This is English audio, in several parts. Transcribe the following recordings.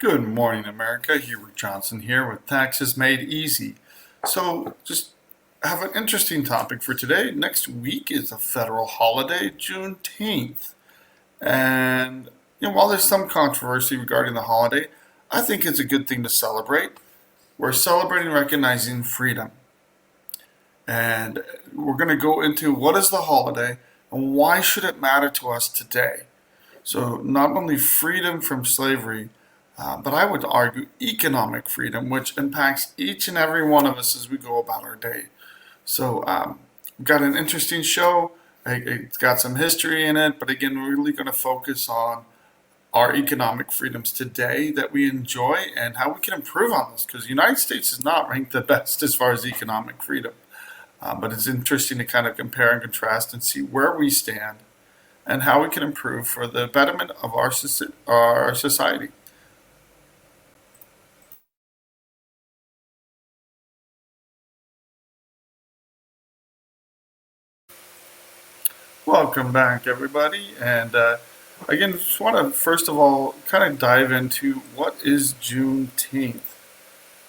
Good morning, America. Hubert Johnson here with Taxes Made Easy. So, just have an interesting topic for today. Next week is a federal holiday, Juneteenth. And, while there's some controversy regarding the holiday, I think it's a good thing to celebrate. We're celebrating recognizing freedom. And we're going to go into what is the holiday and why should it matter to us today. So, not only freedom from slavery, but I would argue economic freedom, which impacts each and every one of us as we go about our day. So, we've got an interesting show. It's got some history in it, but again, we're really going to focus on our economic freedoms today that we enjoy and how we can improve on this, because the United States is not ranked the best as far as economic freedom. But it's interesting to kind of compare and contrast and see where we stand and how we can improve for the betterment of our society. Welcome back, everybody. And again, just want to first of all kind of dive into what is Juneteenth.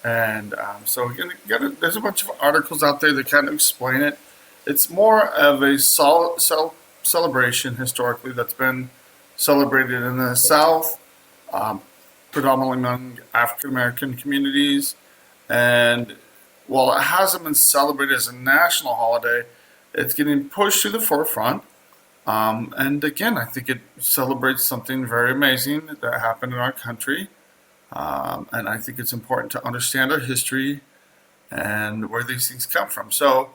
And so again, there's a bunch of articles out there that kind of explain it. It's more of a celebration historically that's been celebrated in the South, um, predominantly among African American communities. And while it hasn't been celebrated as a national holiday, it's getting pushed to the forefront. And again, I think it celebrates something very amazing that happened in our country. And I think it's important to understand our history and where these things come from. So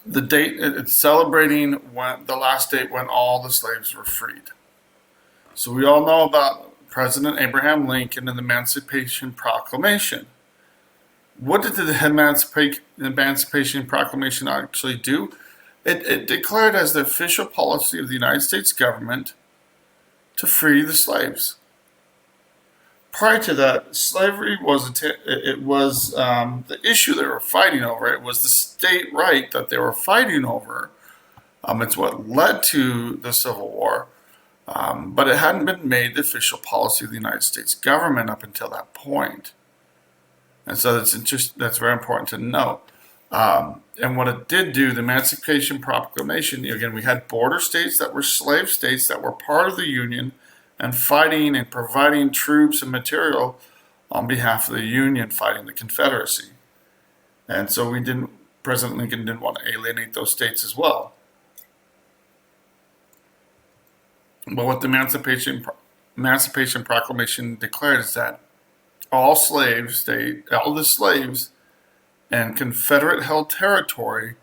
the date it's celebrating when the last date when all the slaves were freed. So we all know about President Abraham Lincoln and the Emancipation Proclamation. What did the Emancipation Proclamation actually do? It declared as the official policy of the United States government to free the slaves. Prior to that, slavery was the issue they were fighting over. It was the state right that they were fighting over. It's what led to the Civil War, but it hadn't been made the official policy of the United States government up until that point. And so that's very important to note. And what it did do, the Emancipation Proclamation, again, we had border states that were slave states that were part of the Union and fighting and providing troops and material on behalf of the Union fighting the Confederacy. And so President Lincoln didn't want to alienate those states as well. But what the Emancipation Proclamation declared is that all the slaves and Confederate held territory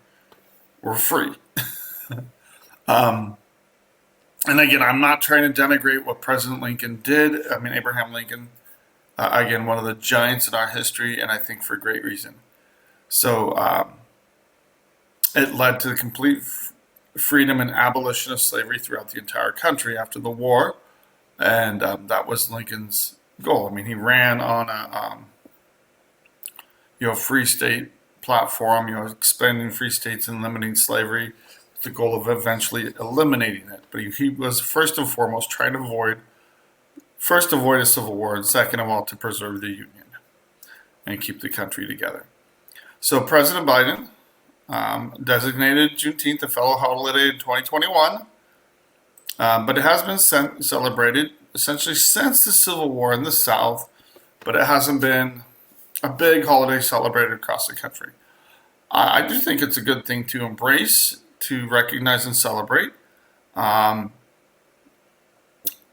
were free. um, and again, I'm not trying to denigrate what President Lincoln did. I mean, Abraham Lincoln, again, one of the giants in our history, and I think for great reason. So it led to the complete freedom and abolition of slavery throughout the entire country after the war, and that was Lincoln's goal. I mean, he ran on a free state platform, expanding free states and limiting slavery with the goal of eventually eliminating it. But he was first and foremost trying to avoid a civil war, and second of all, to preserve the Union and keep the country together. So President Biden designated Juneteenth a federal holiday in 2021, but it has been celebrated essentially since the Civil War in the South, but it hasn't been a big holiday celebrated across the country. I do think it's a good thing to embrace, to recognize and celebrate. Um,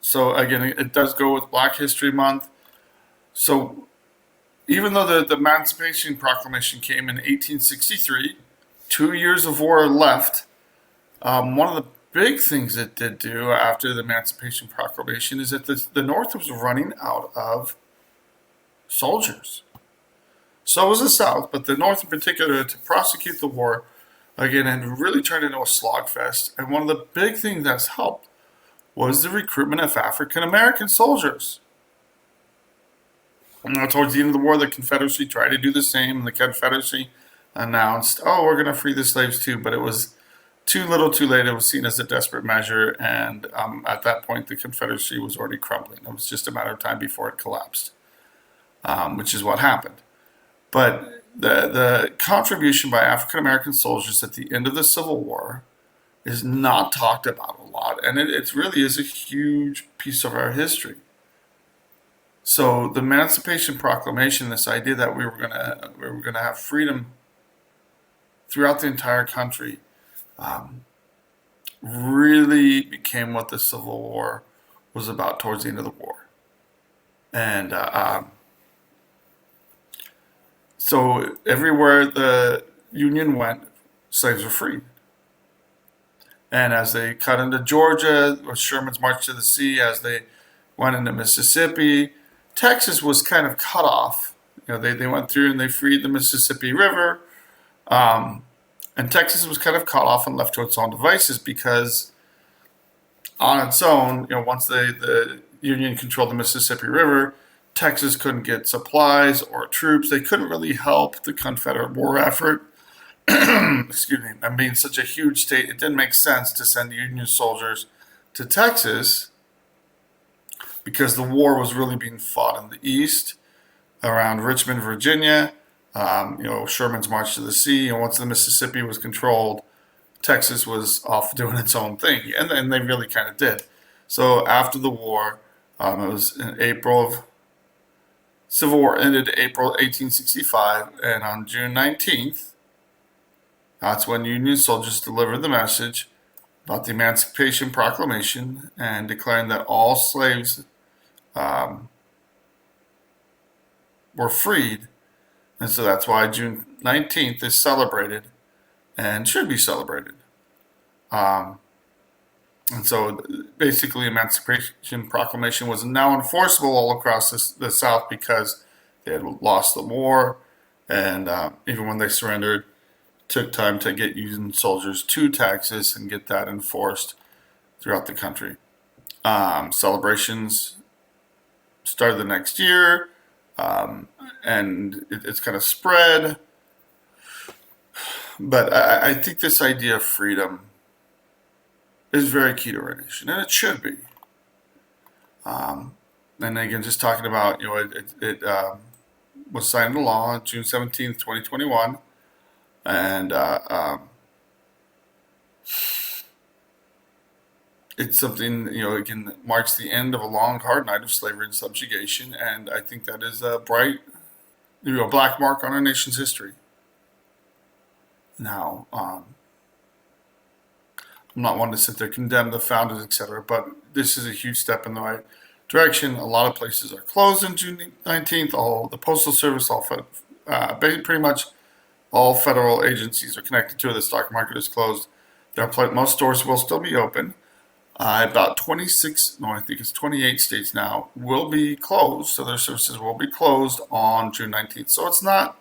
so again, it does go with Black History Month. So even though the Emancipation Proclamation came in 1863, 2 years of war left. One of the big things it did do after the Emancipation Proclamation is that the North was running out of soldiers. So was the South, but the North in particular, to prosecute the war again and really turned into a slogfest. And one of the big things that's helped was the recruitment of African American soldiers. Towards the end of the war, the Confederacy tried to do the same, and the Confederacy announced, "Oh, we're going to free the slaves too," but it was Too little, too late. It was seen as a desperate measure, and at that point, the Confederacy was already crumbling. It was just a matter of time before it collapsed, which is what happened. But the contribution by African American soldiers at the end of the Civil War is not talked about a lot, and it really is a huge piece of our history. So the Emancipation Proclamation, this idea that we were gonna have freedom throughout the entire country, really became what the Civil War was about towards the end of the war. And so everywhere the Union went, slaves were freed. And as they cut into Georgia, with Sherman's March to the Sea, as they went into Mississippi, Texas was kind of cut off. They went through and they freed the Mississippi River. And Texas was kind of cut off and left to its own devices because on its own, once the Union controlled the Mississippi River, Texas couldn't get supplies or troops. They couldn't really help the Confederate war effort. Excuse me. And being such a huge state, it didn't make sense to send Union soldiers to Texas because the war was really being fought in the east around Richmond, Virginia. Sherman's March to the Sea, and once the Mississippi was controlled, Texas was off doing its own thing, and they really kind of did. So after the war, it was in April. Civil War ended April 1865, and on June 19th, that's when Union soldiers delivered the message about the Emancipation Proclamation and declaring that all slaves were freed. And so that's why June 19th is celebrated and should be celebrated. And so basically, Emancipation Proclamation was now enforceable all across the South because they had lost the war. And even when they surrendered, it took time to get Union soldiers to Texas and get that enforced throughout the country. Celebrations started the next year. And it's kind of spread. But I think this idea of freedom is very key to our nation, and it should be. And again, just talking about, it was signed into law on June 17th, 2021. And it's something, again, that marks the end of a long, hard night of slavery and subjugation. And I think that is a bright, black mark on our nation's history. Now, I'm not one to sit there condemn the founders, etc., but this is a huge step in the right direction. A lot of places are closed on June 19th. All the Postal Service, pretty much all federal agencies are connected to it. The stock market is closed. Most stores will still be open. About 28 states now will be closed, so their services will be closed on June 19th. So it's not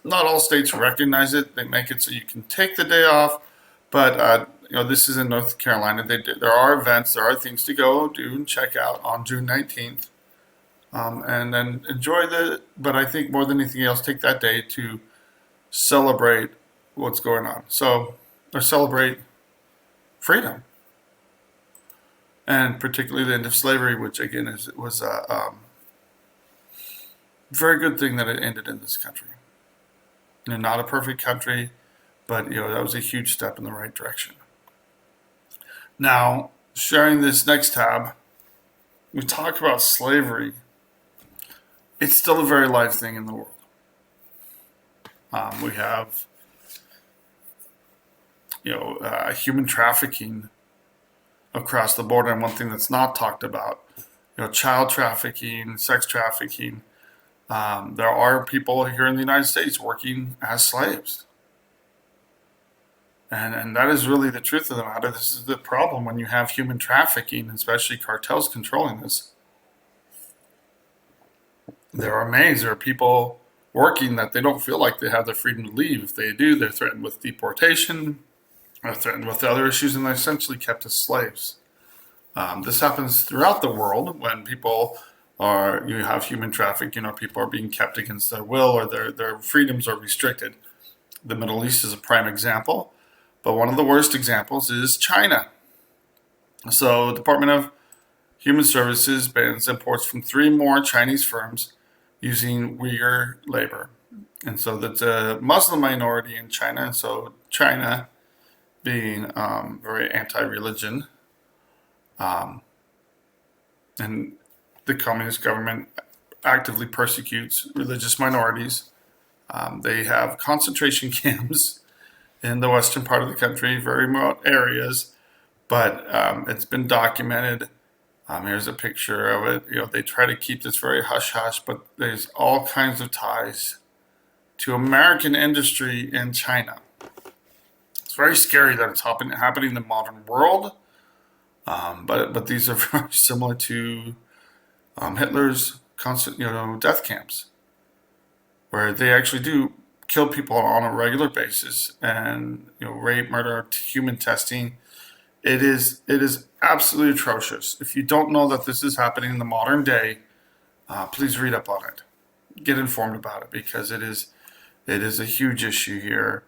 all states recognize it. They make it so you can take the day off, but this is in North Carolina. There are events, there are things to go do and check out on June 19th, and then enjoy but I think more than anything else, take that day to celebrate what's going on. Or celebrate freedom. And particularly the end of slavery, which again was a very good thing that it ended in this country. Not a perfect country, but that was a huge step in the right direction. Now, sharing this next tab, we talk about slavery. It's still a very live thing in the world. We have, human trafficking across the border, and one thing that's not talked about, child trafficking, sex trafficking. There are people here in the United States working as slaves. And that is really the truth of the matter. This is the problem when you have human trafficking, especially cartels controlling this. There are people working that they don't feel like they have the freedom to leave. If they do, they're threatened with deportation, are threatened with other issues, and they're essentially kept as slaves. This happens throughout the world when you have human traffic, people are being kept against their will or their freedoms are restricted. The Middle East is a prime example. But one of the worst examples is China. So, Department of Human Services bans imports from 3 more Chinese firms using Uyghur labor. And so that's a Muslim minority in China. And so China, being very anti-religion, um, and the communist government actively persecutes religious minorities. They have concentration camps in the western part of the country, very remote areas, but it's been documented. Here's a picture of it. They try to keep this very hush hush, but there's all kinds of ties to American industry in China. It's very scary that it's happening in the modern world, but these are very similar to Hitler's constant death camps, where they actually do kill people on a regular basis, and rape, murder, human testing. It is absolutely atrocious. If you don't know that this is happening in the modern day, please read up on it. Get informed about it, because it is a huge issue here,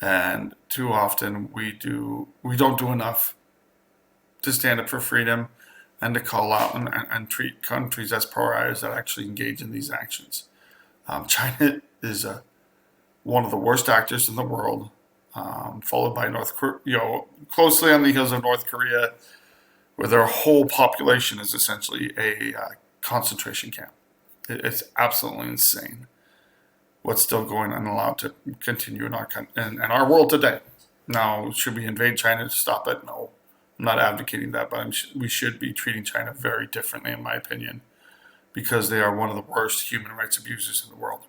and too often we don't do enough to stand up for freedom and to call out and treat countries as pariahs that actually engage in these actions. China is one of the worst actors in the world, followed by North Korea, closely on the heels of North Korea, where their whole population is essentially a concentration camp. It's absolutely insane what's still going on, allowed to continue in our world today. Now, should we invade China to stop it? No, I'm not advocating that, but we should be treating China very differently, in my opinion, because they are one of the worst human rights abusers in the world.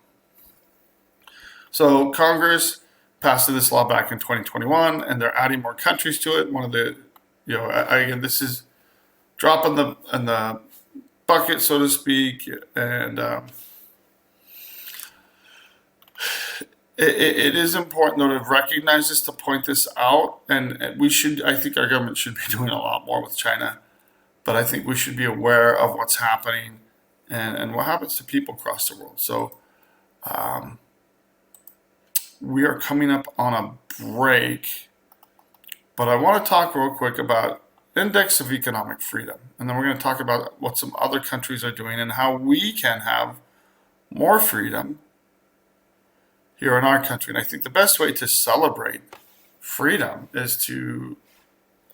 So Congress passed this law back in 2021, and they're adding more countries to it. One of the, again, this is drop in the bucket, so to speak, and it is important, though, to recognize this, to point this out, and I think our government should be doing a lot more with China, but I think we should be aware of what's happening and what happens to people across the world. So we are coming up on a break, but I want to talk real quick about index of economic freedom, and then we're going to talk about what some other countries are doing and how we can have more freedom here in our country. And I think the best way to celebrate freedom is to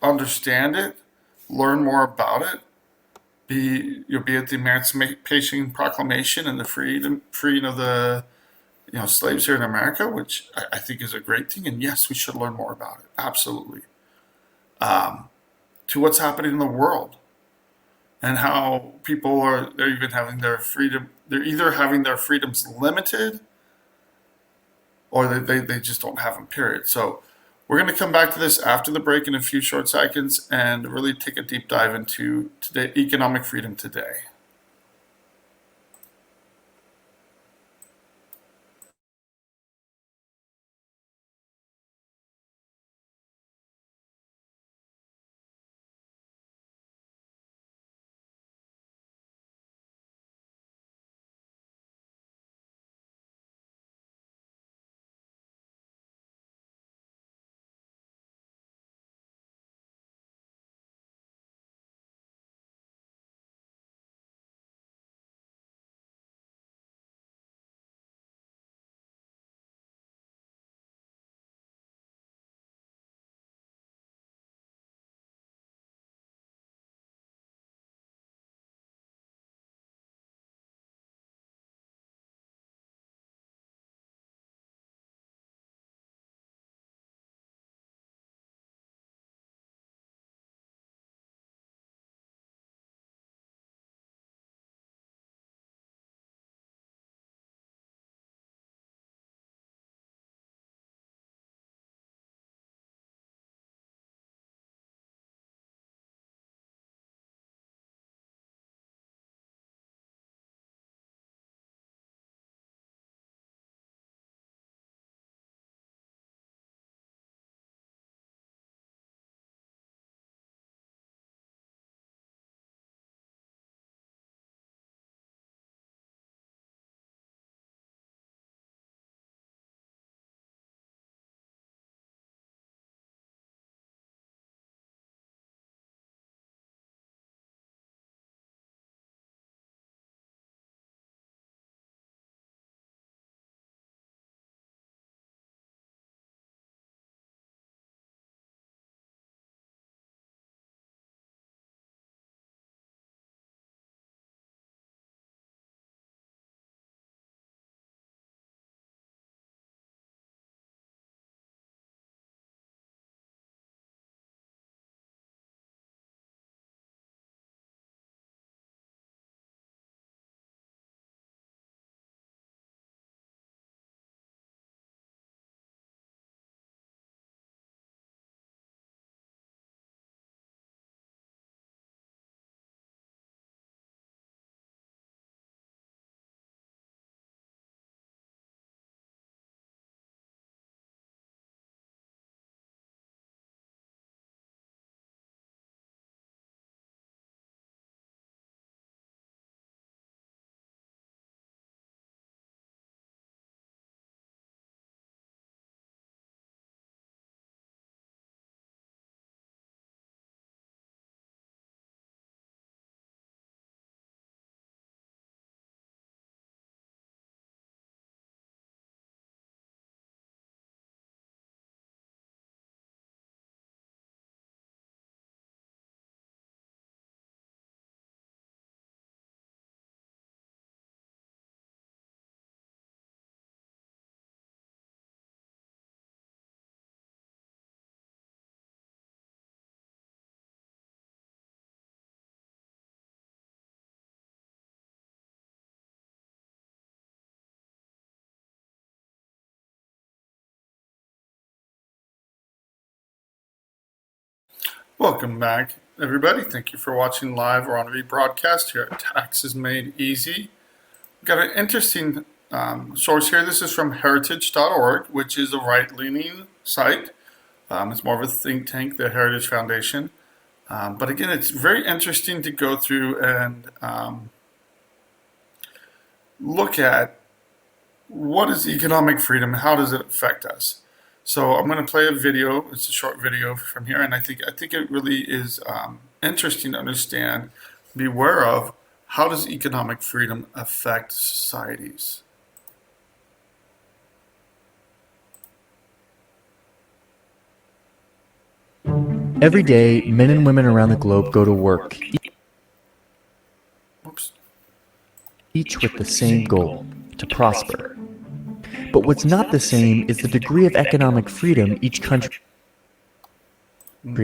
understand it, learn more about it, be at the Emancipation Proclamation and the freeing of the slaves here in America, which I think is a great thing. And yes, we should learn more about it. Absolutely. To what's happening in the world, and how they're even having their freedom. They're either having their freedoms limited, or they just don't have them, period. So we're going to come back to this after the break in a few short seconds and really take a deep dive into economic freedom today. Welcome back, everybody. Thank you for watching live or on rebroadcast here at Taxes Made Easy. We've got an interesting source here. This is from heritage.org, which is a right-leaning site. It's more of a think tank, the Heritage Foundation. But again, it's very interesting to go through and look at what is economic freedom, how does it affect us. So I'm going to play a video. It's a short video from here, and I think it really is interesting to understand, be aware of how does economic freedom affect societies. Every day, men and women around the globe go to work, each with the same goal, to prosper. But what's not the same is the degree of economic freedom each country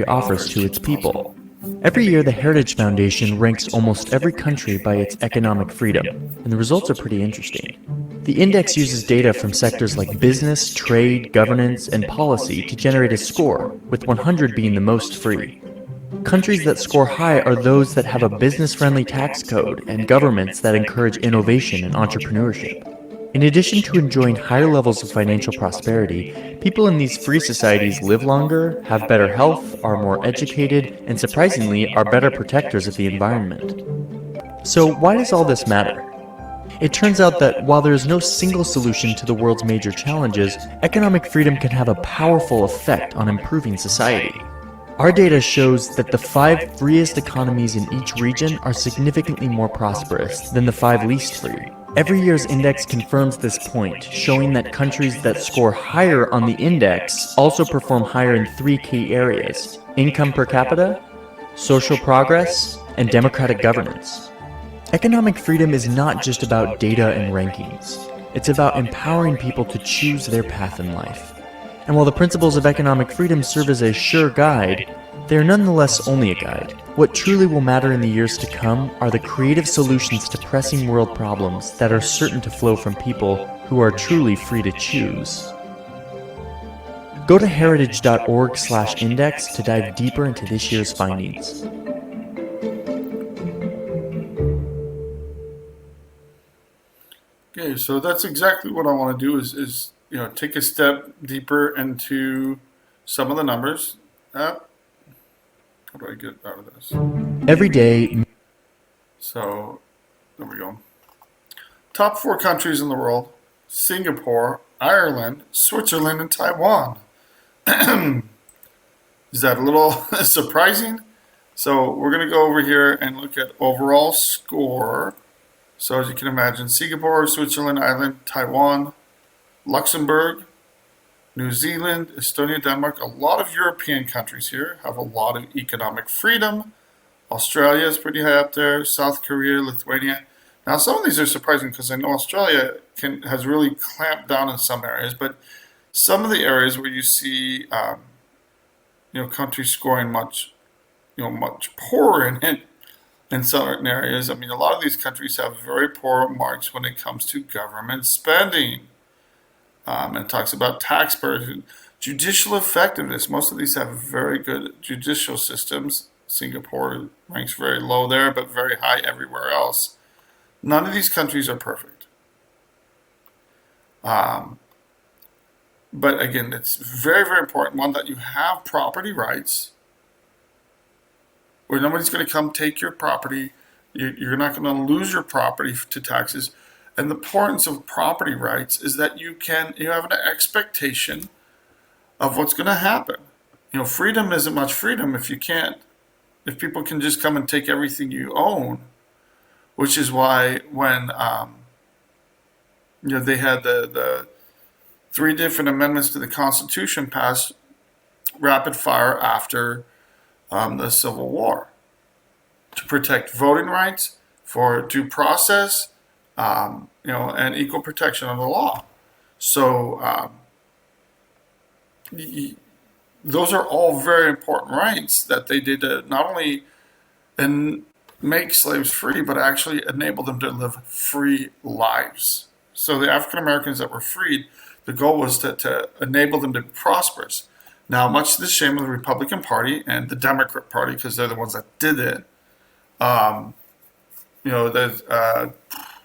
offers to its people. Every year, the Heritage Foundation ranks almost every country by its economic freedom, and the results are pretty interesting. The index uses data from sectors like business, trade, governance, and policy to generate a score, with 100 being the most free. Countries that score high are those that have a business-friendly tax code and governments that encourage innovation and entrepreneurship. In addition to enjoying higher levels of financial prosperity, people in these free societies live longer, have better health, are more educated, and surprisingly, are better protectors of the environment. So why does all this matter? It turns out that while there is no single solution to the world's major challenges, economic freedom can have a powerful effect on improving society. Our data shows that the 5 freest economies in each region are significantly more prosperous than the 5 least free. Every year's index confirms this point, showing that countries that score higher on the index also perform higher in 3 key areas: income per capita, social progress, and democratic governance. Economic freedom is not just about data and rankings. It's about empowering people to choose their path in life. And while the principles of economic freedom serve as a sure guide, they are nonetheless only a guide. What truly will matter in the years to come are the creative solutions to pressing world problems that are certain to flow from people who are truly free to choose. Go to heritage.org/index to dive deeper into this year's findings. Okay, so that's exactly what I want to do is take a step deeper into some of the numbers. How do I get out of this? Every day. So, there we go. Top 4 countries in the world: Singapore, Ireland, Switzerland, and Taiwan. Is that a little surprising? So we're going to go over here and look at overall score. So as you can imagine, Singapore, Switzerland, Ireland, Taiwan, Luxembourg, New Zealand, Estonia, Denmark, a lot of European countries here have a lot of economic freedom. Australia is pretty high up there, South Korea, Lithuania. Now some of these are surprising because I know Australia has really clamped down in some areas, but some of the areas where you see countries scoring much poorer in certain areas. I mean, a lot of these countries have very poor marks when it comes to government spending. And talks about tax burden, judicial effectiveness. Most of these have very good judicial systems. Singapore ranks very low there, but very high everywhere else. None of these countries are perfect. But again, it's very, very important, one, that you have property rights, where nobody's going to come take your property. You're not going to lose your property to taxes. And the importance of property rights is that you have an expectation of what's going to happen. Freedom isn't much freedom if people can just come and take everything you own, which is why when they had the 3 different amendments to the Constitution passed rapid fire after the Civil War to protect voting rights, for due process, and equal protection of the law. So those are all very important rights that they did to not only make slaves free, but actually enable them to live free lives. So the African Americans that were freed, the goal was to enable them to be prosperous. Now, much to the shame of the Republican Party and the Democrat Party, because they're the ones that did it, um,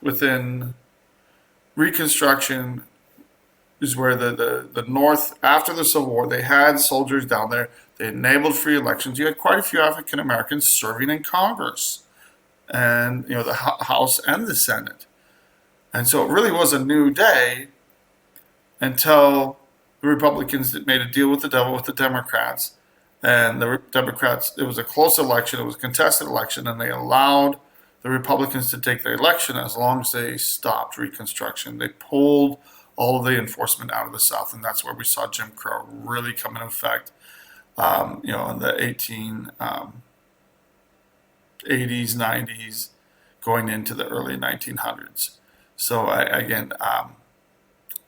within Reconstruction is where the North, after the Civil War, they had soldiers down there. They enabled free elections. You had quite a few African Americans serving in Congress and the House and the Senate. And so it really was a new day until the Republicans made a deal with the devil with the Democrats. And the Democrats, it was a close election, it was a contested election, and they allowed the Republicans to take the election as long as they stopped Reconstruction. They pulled all of the enforcement out of the South, and that's where we saw Jim Crow really come into effect, in the 1880s, 90s, going into the early 1900s. So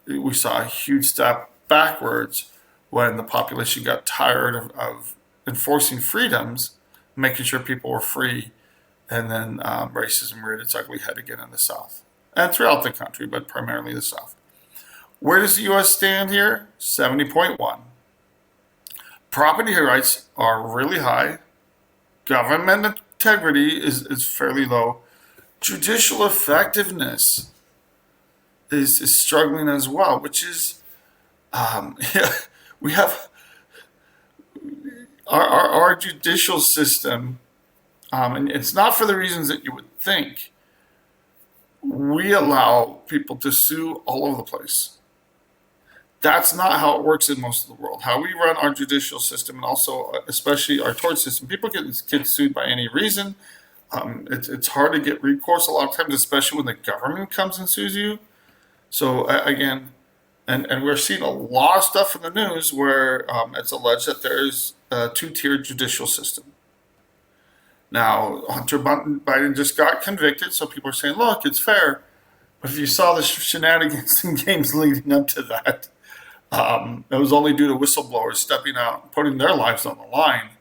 we saw a huge step backwards when the population got tired of enforcing freedoms, making sure people were free, and then racism reared its ugly head again in the South and throughout the country, but primarily the South. Where does the U.S. stand here? 70.1. Property rights are really high. Government integrity is fairly low. Judicial effectiveness is struggling as well, which is, we have our judicial system, and it's not for the reasons that you would think. We allow people to sue all over the place. That's not how it works in most of the world. How we run our judicial system, and also especially our tort system, people get sued by any reason. It's hard to get recourse a lot of times, especially when the government comes and sues you. So again, and we're seeing a lot of stuff in the news where it's alleged that there's a two-tiered judicial system. Now, Hunter Biden just got convicted, so people are saying, look, it's fair. But if you saw the shenanigans and games leading up to that, it was only due to whistleblowers stepping out, putting their lives on the line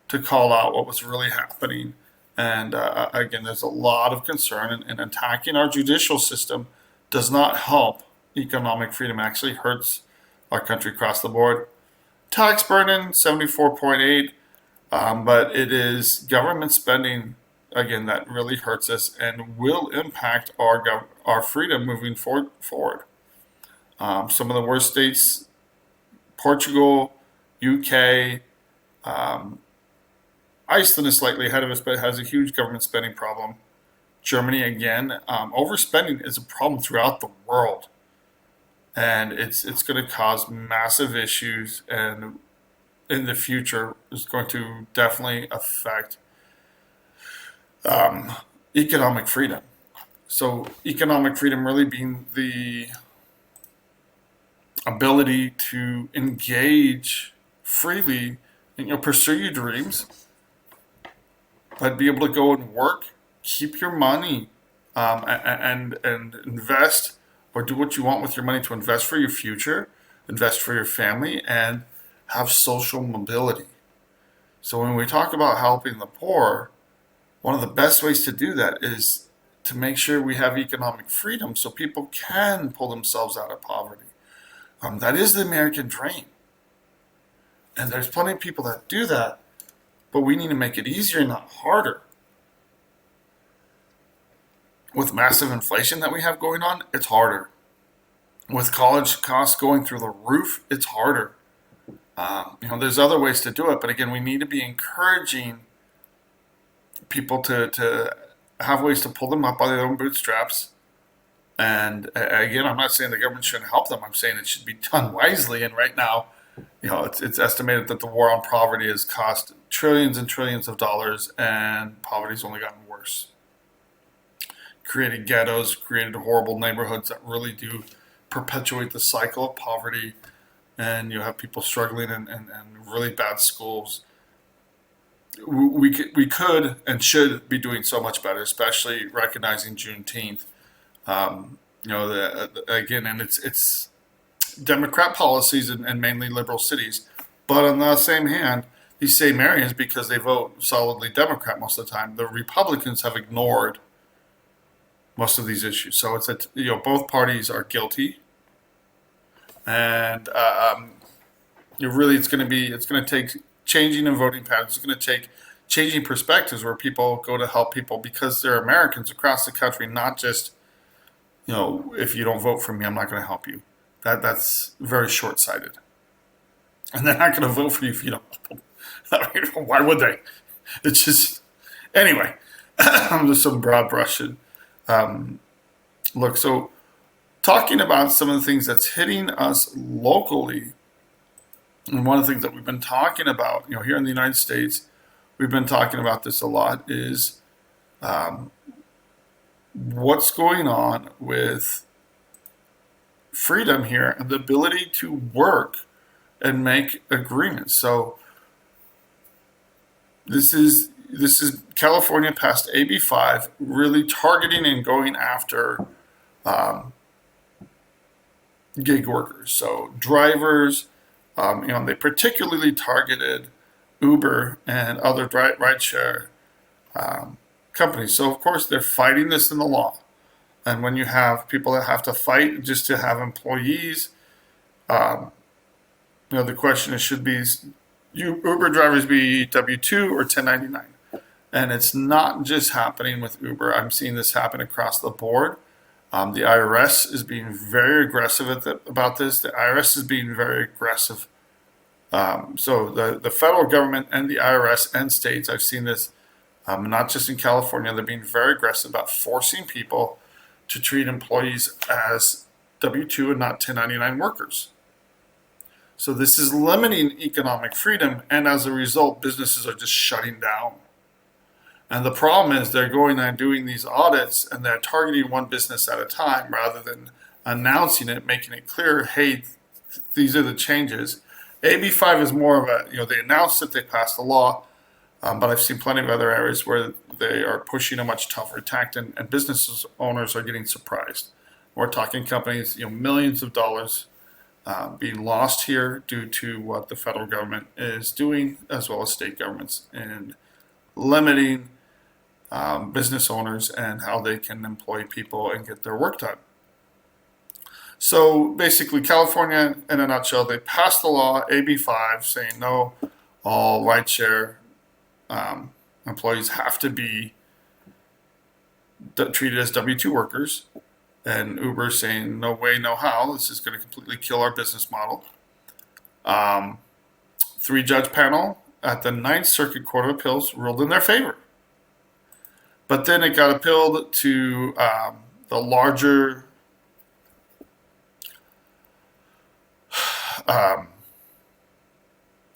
to call out what was really happening. And again, there's a lot of concern, and attacking our judicial system does not help economic freedom. It actually hurts our country across the board. Tax burden, 74.8. But it is government spending, again, that really hurts us and will impact our freedom moving forward. Some of the worst states, Portugal, UK, Iceland is slightly ahead of us, but has a huge government spending problem. Germany, again, overspending is a problem throughout the world. And it's going to cause massive issues, and in the future is going to definitely affect economic freedom. So economic freedom really being the ability to engage freely and pursue your dreams, but be able to go and work, keep your money, and invest or do what you want with your money to invest for your future, invest for your family, and have social mobility. So when we talk about helping the poor, one of the best ways to do that is to make sure we have economic freedom so people can pull themselves out of poverty. That is the American dream. And there's plenty of people that do that, but we need to make it easier, not harder. With massive inflation that we have going on, it's harder. With college costs going through the roof, it's harder. There's other ways to do it, but again, we need to be encouraging people to have ways to pull them up by their own bootstraps. And again, I'm not saying the government shouldn't help them. I'm saying it should be done wisely. And right now, it's estimated that the war on poverty has cost trillions and trillions of dollars, and poverty's only gotten worse. Created ghettos, created horrible neighborhoods that really do perpetuate the cycle of poverty, and you have people struggling in really bad schools. We could and should be doing so much better, especially recognizing Juneteenth. Again, and it's Democrat policies in mainly liberal cities, but on the same hand, these same areas, because they vote solidly Democrat most of the time, the Republicans have ignored most of these issues. So it's both parties are guilty, and it's going to take changing in voting patterns. It's going to take changing perspectives where people go to help people because they're Americans across the country, not just, if you don't vote for me, I'm not going to help you. That's very short-sighted. And they're not going to vote for you if you don't help them. I mean, why would they? It's just, anyway, just some broad brushing. Look, so talking about some of the things that's hitting us locally, and one of the things that we've been talking about, here in the United States, we've been talking about this a lot, is what's going on with freedom here and the ability to work and make agreements. So this is California passed AB 5, really targeting and going after gig workers. So drivers, they particularly targeted Uber and other rideshare companies. So of course they're fighting this in the law. And when you have people that have to fight just to have employees, the question is, should be Uber drivers be W-2 or 1099? And it's not just happening with Uber. I'm seeing this happen across the board. The IRS is being very aggressive about this. The IRS is being very aggressive. So the federal government and the IRS and states, I've seen this, not just in California, they're being very aggressive about forcing people to treat employees as W-2 and not 1099 workers. So this is limiting economic freedom, and as a result, businesses are just shutting down. And the problem is they're going and doing these audits, and they're targeting one business at a time rather than announcing it, making it clear, hey, these are the changes. AB 5 is more of a, they announced that they passed the law, but I've seen plenty of other areas where they are pushing a much tougher tact, and business owners are getting surprised. We're talking companies, millions of dollars being lost here due to what the federal government is doing, as well as state governments, and limiting business owners and how they can employ people and get their work done. So basically, California, in a nutshell, they passed the law, AB 5, saying no, all rideshare employees have to be treated as W-2 workers. And Uber saying, no way, no how, this is going to completely kill our business model. 3-judge panel at the Ninth Circuit Court of Appeals ruled in their favor. But then it got appealed to the larger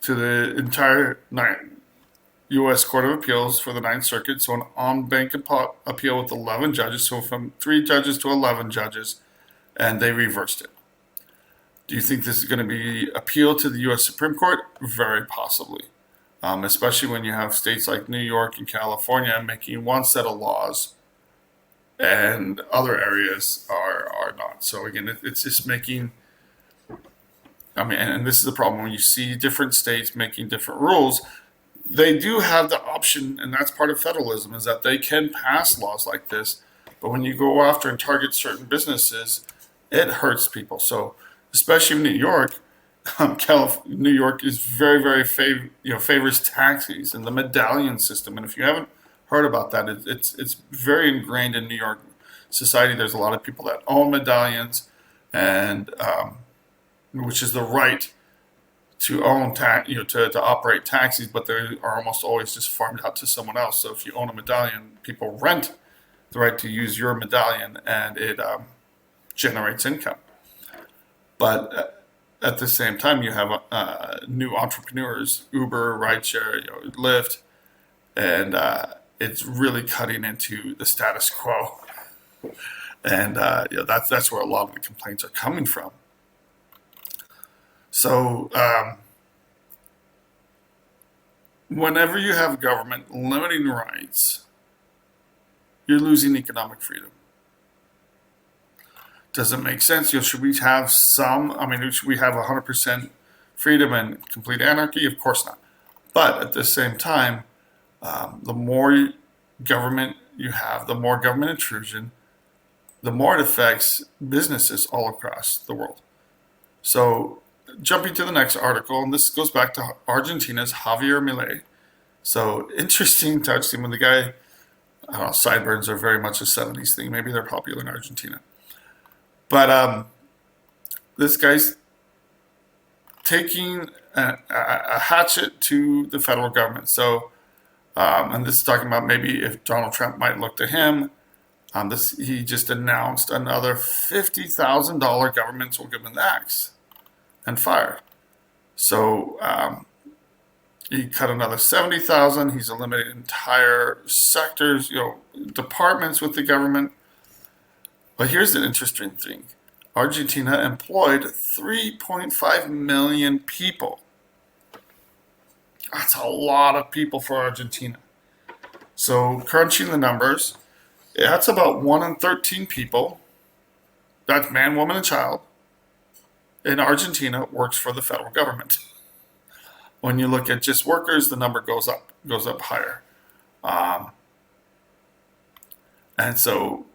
to the entire U.S. Court of Appeals for the Ninth Circuit, so an en banc appeal with 11 judges, so from 3 judges to 11 judges, and they reversed it. Do you think this is going to be appealed to the U.S. Supreme Court? Very possibly, especially when you have states like New York and California making one set of laws and other areas are not. So again, it's just making, and this is the problem, when you see different states making different rules, they do have the option, and that's part of federalism, is that they can pass laws like this. But when you go after and target certain businesses, it hurts people. So, especially in New York, New York is very, very favors taxis and the medallion system. And if you haven't heard about that, it's very ingrained in New York society. There's a lot of people that own medallions, and which is the right to own to operate taxis, but they are almost always just farmed out to someone else. So if you own a medallion, people rent the right to use your medallion, and it generates income. But at the same time, you have new entrepreneurs, Uber, rideshare, Lyft, and it's really cutting into the status quo. And that's where a lot of the complaints are coming from. So whenever you have government limiting rights, you're losing economic freedom. Does it make sense? Should we have some? Should we have 100% freedom and complete anarchy? Of course not. But at the same time, the more government you have, the more government intrusion, the more it affects businesses all across the world. So jumping to the next article, and this goes back to Argentina's Javier Milei. So interesting touch team when the guy, I don't know, sideburns are very much a 70s thing. Maybe they're popular in Argentina. But this guy's taking a hatchet to the federal government. So, and this is talking about maybe if Donald Trump might look to him. He just announced another $50,000 governments will give him the axe and fire. So he cut another 70,000. He's eliminated entire sectors, departments with the government. But here's the interesting thing: Argentina employed 3.5 million people. That's a lot of people for Argentina. So crunching the numbers, that's about 1 in 13 people. That's man, woman, and child. In Argentina, works for the federal government. When you look at just workers, the number goes up higher. And so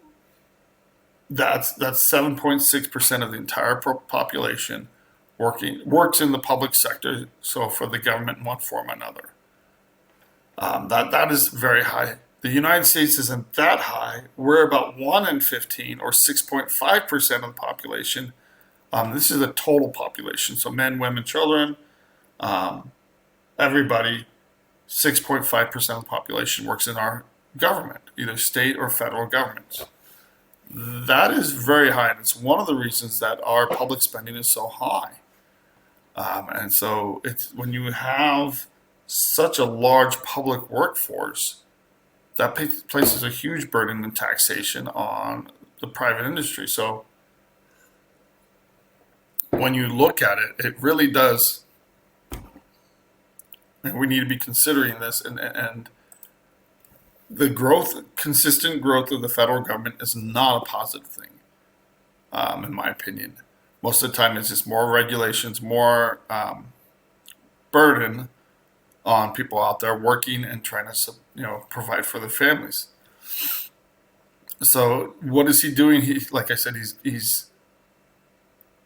that's 7.6% of the entire population works in the public sector. So for the government in one form or another, that is very high. The United States isn't that high. We're about 1 in 15, or 6.5% of the population. This is the total population, so men, women, children, everybody. 6.5% of the population works in our government, either state or federal governments. That is very high, and it's one of the reasons that our public spending is so high. And so it's when you have such a large public workforce, that places a huge burden in taxation on the private industry. So when you look at it, it really does, and we need to be considering this, and the consistent growth of the federal government is not a positive thing, in my opinion. Most of the time, it's just more regulations, more burden on people out there working and trying to, provide for their families. So what is he doing? Like I said, he's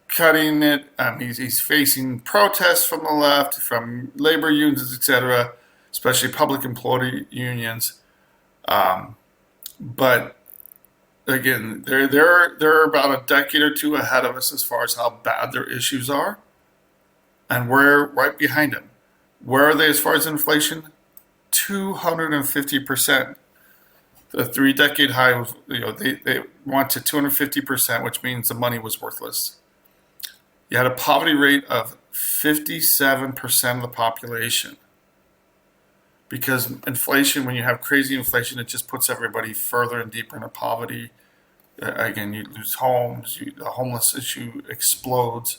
cutting it. He's facing protests from the left, from labor unions, etc., especially public employee unions. But again, they're about a decade or two ahead of us as far as how bad their issues are, and we're right behind them. Where are they as far as inflation? 250%. The 3-decade high was, they went to 250%, which means the money was worthless. You had a poverty rate of 57% of the population. Because inflation, when you have crazy inflation, it just puts everybody further and deeper into poverty. Again, you lose homes, the homeless issue explodes.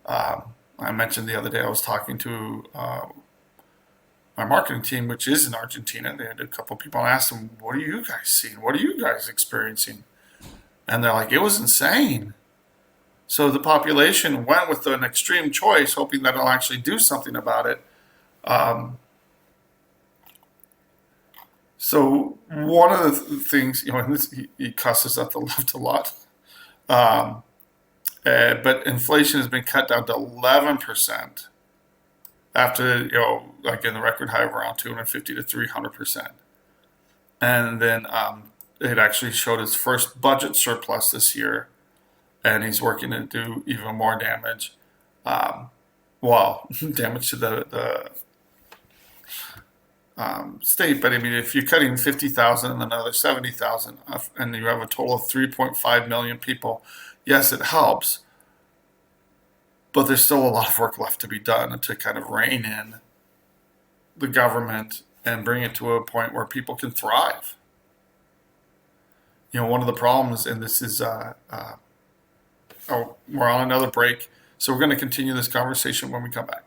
I mentioned the other day I was talking to my marketing team, which is in Argentina. They had a couple of people, and I asked them, what are you guys seeing? What are you guys experiencing? And they're like, it was insane. So the population went with an extreme choice, hoping that it'll actually do something about it. So one of the things, and he cusses at the left a lot, but inflation has been cut down to 11% after, again, the record high of around 250 to 300%. And then it actually showed its first budget surplus this year, and he's working to do even more damage. Damage to the state, but I mean, if you're cutting 50,000 and another 70,000, and you have a total of 3.5 million people, yes, it helps, but there's still a lot of work left to be done to kind of rein in the government and bring it to a point where people can thrive. One of the problems, and this is, we're on another break, so we're going to continue this conversation when we come back.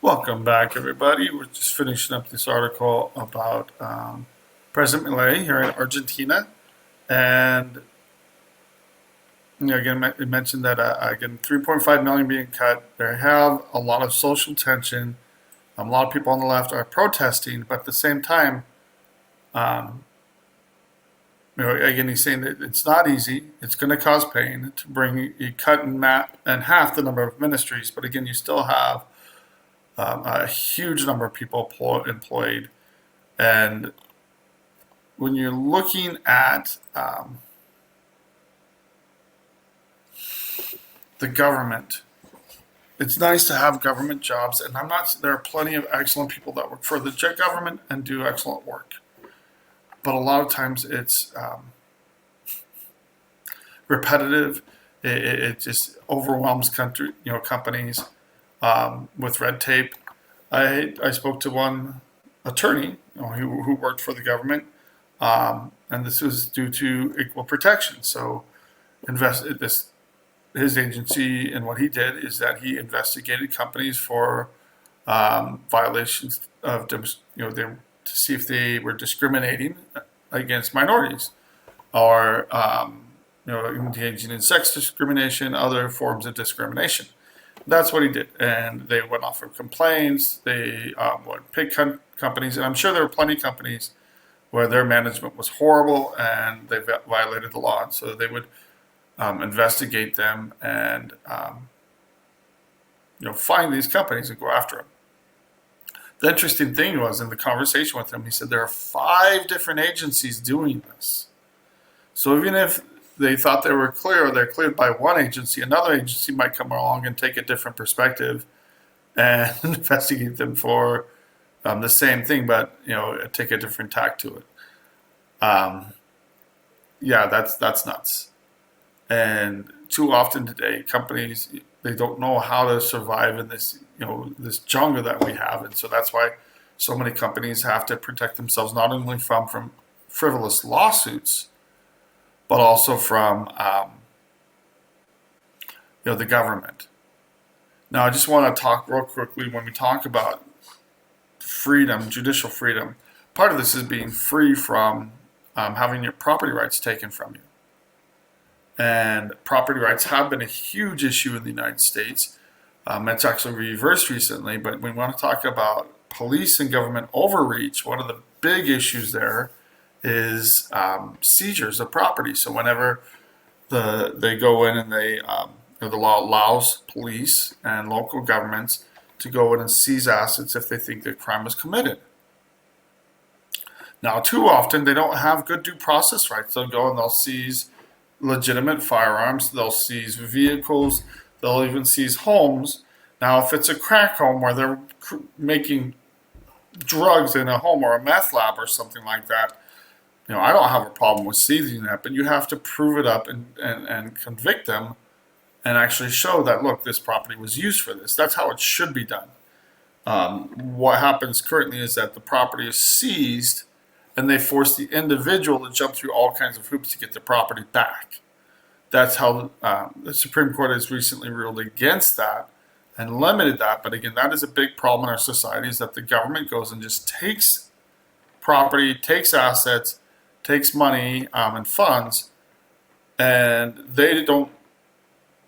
Welcome back, everybody. We're just finishing up this article about President Milei here in Argentina, and again, it mentioned that again, 3.5 million being cut. They have a lot of social tension. A lot of people on the left are protesting, but at the same time, um, again, he's saying that it's not easy. It's going to cause pain to bring you cut in half the number of ministries, but again, you still have a huge number of people employed. And when you're looking at the government, it's nice to have government jobs. And there are plenty of excellent people that work for the government and do excellent work. But a lot of times it's repetitive. It just overwhelms companies with red tape. I spoke to one attorney who worked for the government, and this was due to equal protection. So, his agency and what he did is that he investigated companies for violations of to see if they were discriminating against minorities or engaging in sex discrimination, other forms of discrimination. That's what he did, and they went off of complaints. They would pick companies, and I'm sure there were plenty of companies where their management was horrible and they violated the law. And so they would investigate them and find these companies and go after them. The interesting thing was in the conversation with him, he said there are 5 different agencies doing this. So even if they thought they were clear, or they're cleared by one agency, another agency might come along and take a different perspective and investigate them for the same thing, but take a different tack to it. Yeah, that's nuts. And too often today, companies, they don't know how to survive in this this jungle that we have, and so that's why so many companies have to protect themselves not only from frivolous lawsuits, but also from the government. Now, I just want to talk real quickly when we talk about freedom, judicial freedom. Part of this is being free from having your property rights taken from you. And property rights have been a huge issue in the United States. It's actually reversed recently, but we want to talk about police and government overreach. One of the big issues there is seizures of property. So whenever they go in and the law allows police and local governments to go in and seize assets if they think that crime was committed. Now, too often they don't have good due process rights. They'll go and they'll seize legitimate firearms. They'll seize vehicles. They'll even seize homes. Now, if it's a crack home where they're making drugs in a home or a meth lab or something like that, I don't have a problem with seizing that, but you have to prove it up and convict them and actually show that, look, this property was used for this. That's how it should be done. What happens currently is that the property is seized and they force the individual to jump through all kinds of hoops to get the property back. That's how the Supreme Court has recently ruled against that and limited that. But again, that is a big problem in our society, is that the government goes and just takes property, takes assets, takes money and funds, and they don't.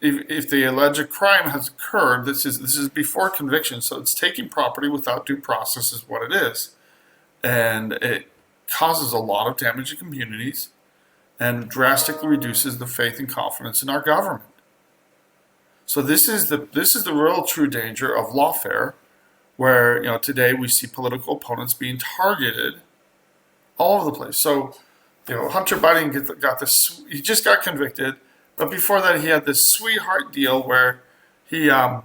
If the alleged crime has occurred, this is before conviction, so it's taking property without due process is what it is, and it causes a lot of damage to communities and drastically reduces the faith and confidence in our government. So this is the real true danger of lawfare, where today we see political opponents being targeted all over the place. So Hunter Biden got this. He just got convicted, but before that he had this sweetheart deal where they were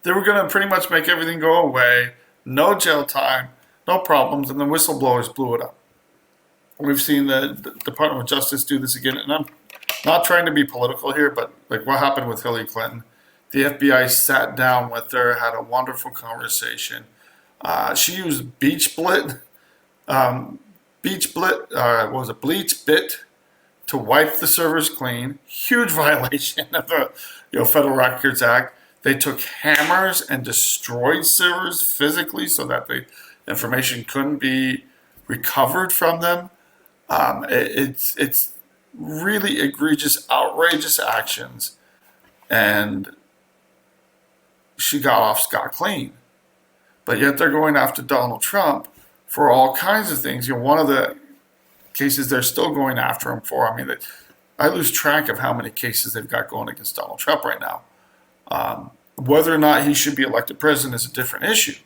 going to pretty much make everything go away, no jail time, no problems, and the whistleblowers blew it up. We've seen the Department of Justice do this again, and I'm not trying to be political here, but like what happened with Hillary Clinton, the FBI sat down with her, had a wonderful conversation. She used bleach bit to wipe the servers clean. Huge violation of the Federal Records Act. They took hammers and destroyed servers physically so that the information couldn't be recovered from them. It's really egregious, outrageous actions, and she got off scot-clean. But yet they're going after Donald Trump for all kinds of things. One of the cases they're still going after him for, I lose track of how many cases they've got going against Donald Trump right now. Whether or not he should be elected president is a different issue.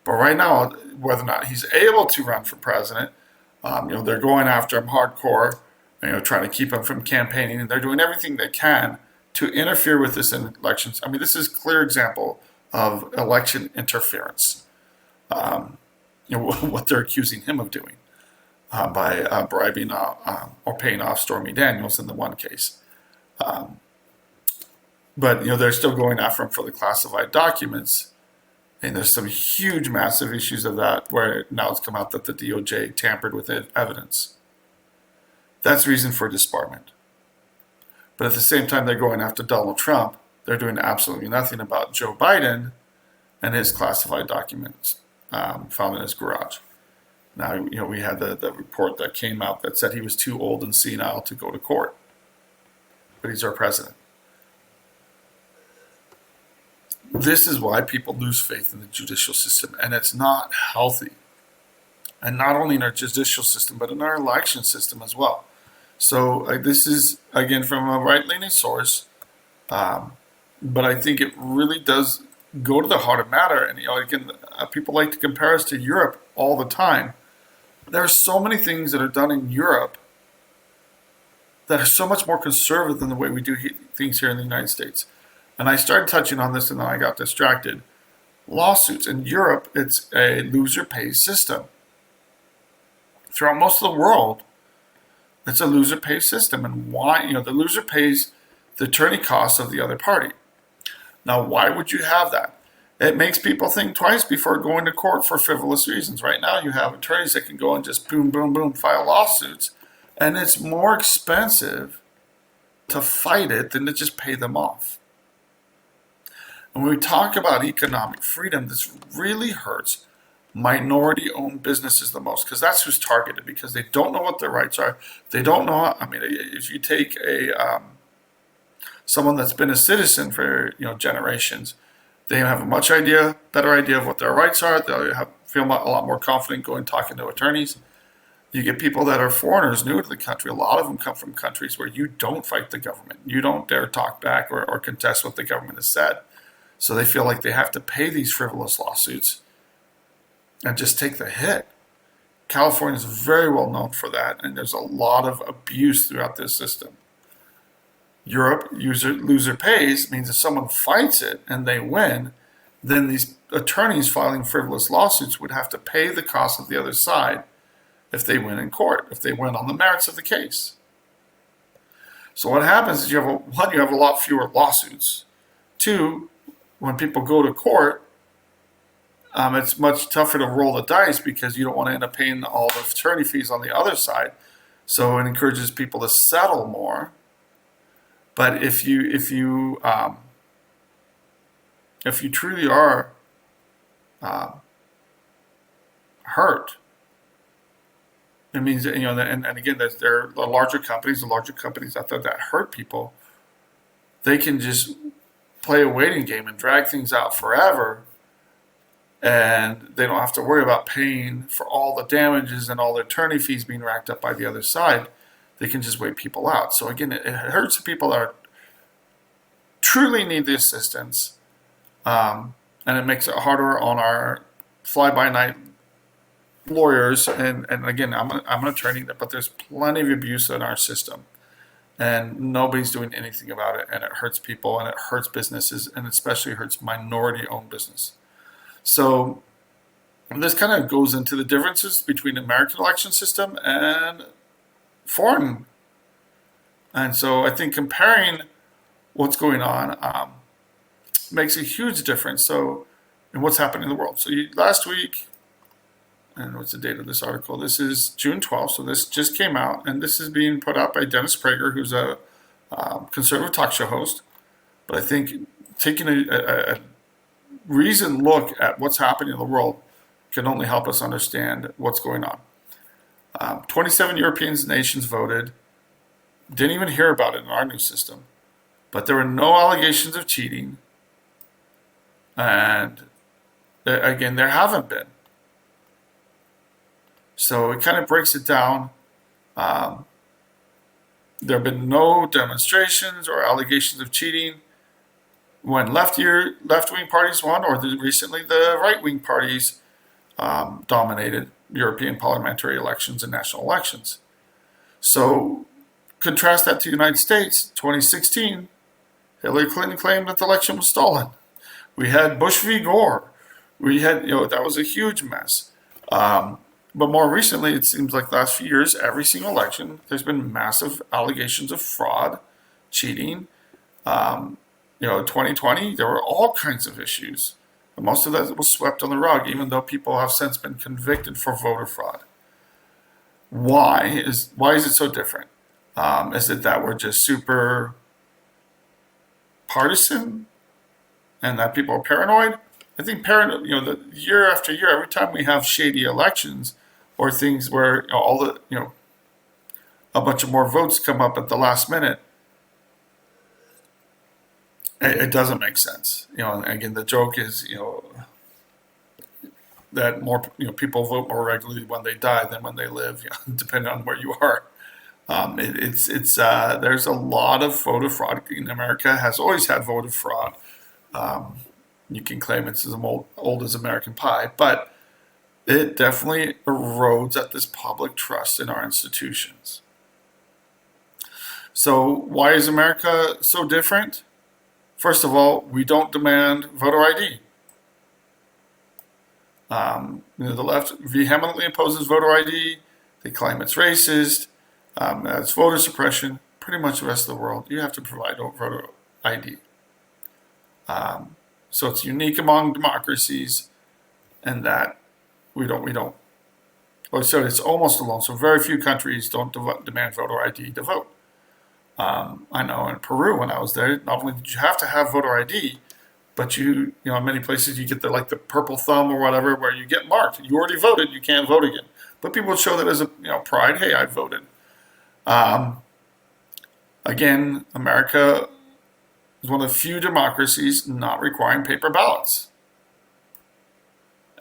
But right now, whether or not he's able to run for president, they're going after him hardcore, trying to keep him from campaigning, and they're doing everything they can to interfere with this election. This is a clear example of election interference. What they're accusing him of doing by bribing or paying off Stormy Daniels in the one case. But they're still going after him for the classified documents. And there's some huge, massive issues of that where now it's come out that the DOJ tampered with evidence. That's reason for disbarment. But at the same time, they're going after Donald Trump. They're doing absolutely nothing about Joe Biden and his classified documents found in his garage. Now, we had the report that came out that said he was too old and senile to go to court. But he's our president. This is why people lose faith in the judicial system, and it's not healthy. And not only in our judicial system, but in our election system as well. So this is, again, from a right-leaning source, but I think it really does go to the heart of matter. And, again, people like to compare us to Europe all the time. There are so many things that are done in Europe that are so much more conservative than the way we do things here in the United States. And I started touching on this and then I got distracted. Lawsuits. In Europe, it's a loser pays system. Throughout most of the world, it's a loser pays system. And why? The loser pays the attorney costs of the other party. Now, why would you have that? It makes people think twice before going to court for frivolous reasons. Right now, you have attorneys that can go and just boom, boom, boom, file lawsuits. And it's more expensive to fight it than to just pay them off. And when we talk about economic freedom, this really hurts minority-owned businesses the most because that's who's targeted because they don't know what their rights are. They don't know. If you take someone that's been a citizen for generations, they have a much better idea of what their rights are. They'll feel a lot more confident going talking to attorneys. You get people that are foreigners, new to the country. A lot of them come from countries where you don't fight the government. You don't dare talk back or contest what the government has said. So they feel like they have to pay these frivolous lawsuits and just take the hit. California is very well known for that, and there's a lot of abuse throughout this system. Europe, loser pays means if someone fights it and they win, then these attorneys filing frivolous lawsuits would have to pay the cost of the other side if they win in court, if they win on the merits of the case. So what happens is you have a lot fewer lawsuits. Two, when people go to court, it's much tougher to roll the dice because you don't want to end up paying all the attorney fees on the other side. So it encourages people to settle more. But if you truly are hurt, it means that, and again, there are the larger companies out there that hurt people. They can just play a waiting game and drag things out forever, and they don't have to worry about paying for all the damages and all the attorney fees being racked up by the other side. They can just wait people out. So again, it hurts the people that truly need the assistance, and it makes it harder on our fly-by-night lawyers. And again, I'm an attorney, but there's plenty of abuse in our system. And nobody's doing anything about it, and it hurts people, and it hurts businesses, and especially hurts minority-owned business. So this kind of goes into the differences between the American election system and foreign. And so I think comparing what's going on makes a huge difference. So in what's happening in the world. So last week, and what's the date of this article? This is June 12th, so this just came out, and this is being put out by Dennis Prager, who's a conservative talk show host. But I think taking a reasoned look at what's happening in the world can only help us understand what's going on. 27 European nations voted. Didn't even hear about it in our new system. But there were no allegations of cheating. And again, there haven't been. So it kind of breaks it down. There have been no demonstrations or allegations of cheating when left-wing parties won, or recently the right-wing parties dominated European parliamentary elections and national elections. So contrast that to the United States, 2016, Hillary Clinton claimed that the election was stolen. We had Bush v. Gore. We had, that was a huge mess. But more recently, it seems like the last few years, every single election, there's been massive allegations of fraud, cheating. 2020, there were all kinds of issues. And most of that was swept on the rug, even though people have since been convicted for voter fraud. Why is it so different? Is it that we're just super partisan and that people are paranoid? I think the year after year, every time we have shady elections or things where a bunch of more votes come up at the last minute, it doesn't make sense. Again, the joke is, that more people vote more regularly when they die than when they live, depending on where you are. There's a lot of voter fraud in America. Has always had voter fraud. You can claim it's as old as American pie, but it definitely erodes at this public trust in our institutions. So why is America so different? First of all, we don't demand voter ID. The left vehemently opposes voter ID. They claim it's racist. It's voter suppression. Pretty much the rest of the world, you have to provide voter ID. So it's unique among democracies, and that we don't. So it's almost alone. So very few countries don't demand voter ID to vote. I know in Peru, when I was there, not only did you have to have voter ID, but in many places you get the purple thumb or whatever, where you get marked. You already voted, you can't vote again. But people would show that as a pride. Hey, I voted. Again, America is one of the few democracies not requiring paper ballots.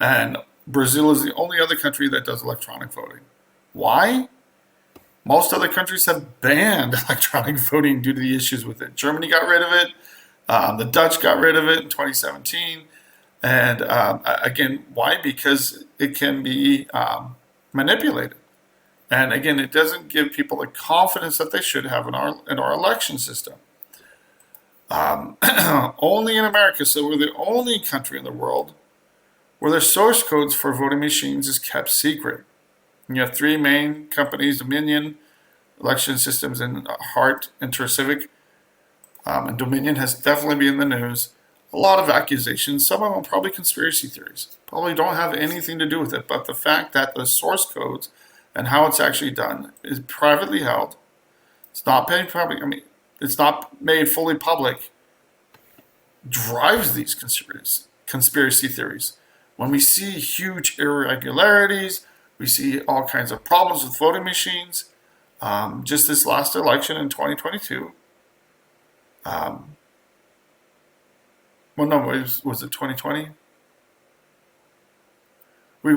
And Brazil is the only other country that does electronic voting. Why? Most other countries have banned electronic voting due to the issues with it. Germany got rid of it. The Dutch got rid of it in 2017. And again, why? Because it can be manipulated. And again, it doesn't give people the confidence that they should have in our election system. Only in America, so we're the only country in the world where the source codes for voting machines is kept secret. And you have three main companies, Dominion, Election Systems, and Hart Intercivic. And Dominion has definitely been in the news. A lot of accusations, some of them probably conspiracy theories. Probably don't have anything to do with it, but the fact that the source codes and how it's actually done is privately held. It's not paid public. It's not made fully public. Drives these conspiracy theories. When we see huge irregularities, we see all kinds of problems with voting machines. Just this last election in 2022. Was it 2020? We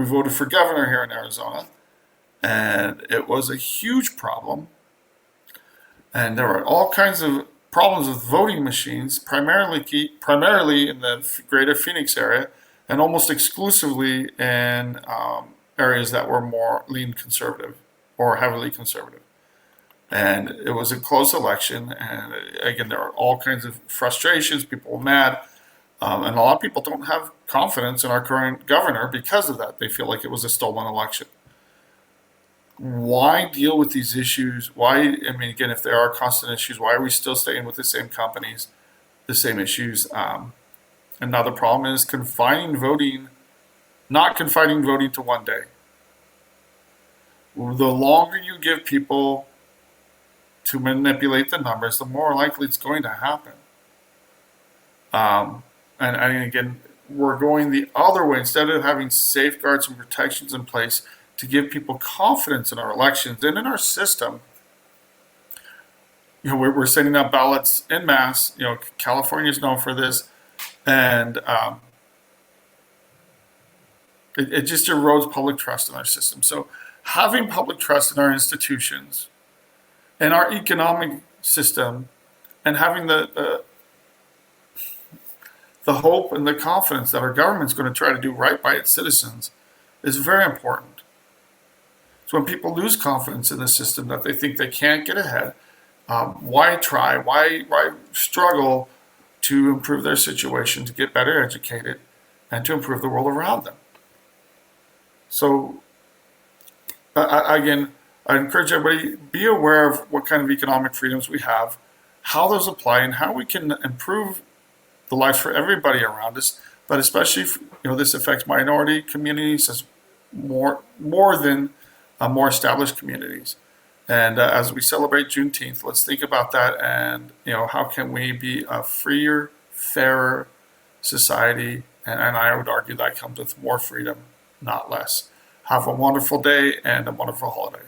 voted for governor here in Arizona, and it was a huge problem. And there were all kinds of problems with voting machines, primarily in the greater Phoenix area, and almost exclusively in areas that were more lean conservative or heavily conservative. And it was a close election, and again, there were all kinds of frustrations. People were mad, and a lot of people don't have confidence in our current governor because of that. They feel like it was a stolen election. Why deal with these issues? Again, if there are constant issues, why are we still staying with the same companies, the same issues? Another problem is not confining voting to one day. The longer you give people to manipulate the numbers, the more likely it's going to happen. And again, we're going the other way. Instead of having safeguards and protections in place to give people confidence in our elections and in our system, we're sending out ballots en masse. California is known for this, and it just erodes public trust in our system. So having public trust in our institutions and our economic system, and having the hope and the confidence that our government's going to try to do right by its citizens is very important. So when people lose confidence in the system, that they think they can't get ahead, why try? Why struggle to improve their situation, to get better educated, and to improve the world around them? So again, I encourage everybody, be aware of what kind of economic freedoms we have, how those apply, and how we can improve the lives for everybody around us. But especially if, this affects minority communities as more than more established communities. And as we celebrate Juneteenth, let's think about that, and how can we be a freer, fairer society? And I would argue that comes with more freedom, not less. Have a wonderful day and a wonderful holiday.